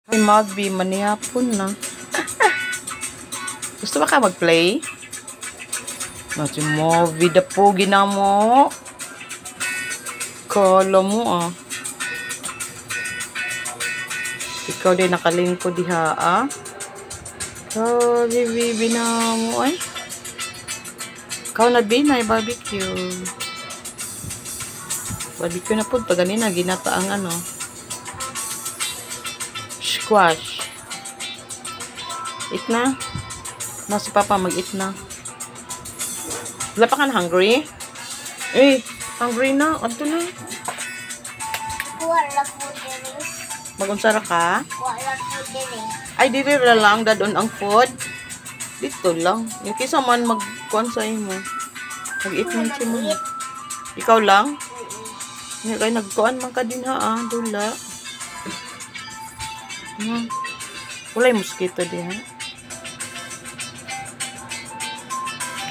Ay, Mabi, manihapon na. Gusto ba ka mag-play? Si Mabi, dapugi na mo. Kala mo ah. Ikaw din nakalingko diha ah. Bibi na mo ay. Ikaw na binay barbecue. Barbecue na po. Ganina, ginata ang ano. Squash. Eat na. Si Papa mag-eat na. Wala pa ka na hungry? Eh, hungry na. Ato na. Wala po diri. Mag-unsara ka? Wala po diri. Ay, diri lang. Dadon ang food. Dito lang. Yung kisa man mag-kuhan sa imo. Mag-eat man si mo. Ikaw lang? Nga kayo nagkuhan man ka din ha ah. Dula. Wala yung mosquito din ha.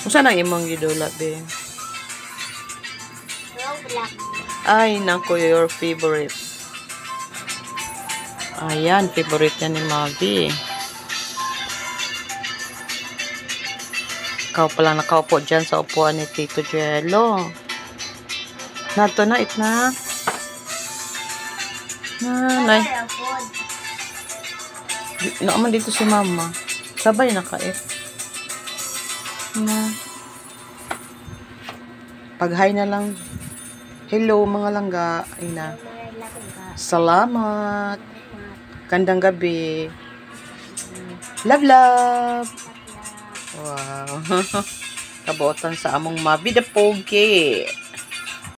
Kung saan ang imong gidula be? Roblox. Ay, nako, your favorite. Ayan, favorite niya ni Mabi. Ikaw pala nakaupo dyan sa upuan ni Tito Jello. Nato na, it na. Nanay. Naaman dito si Mama. Sabay nakait. Pag-hi na lang. Hello mga langga. Ay na. Salamat. Gandang gabi. Love, love. Wow. Kabuotan sa among Mabi the Pogi.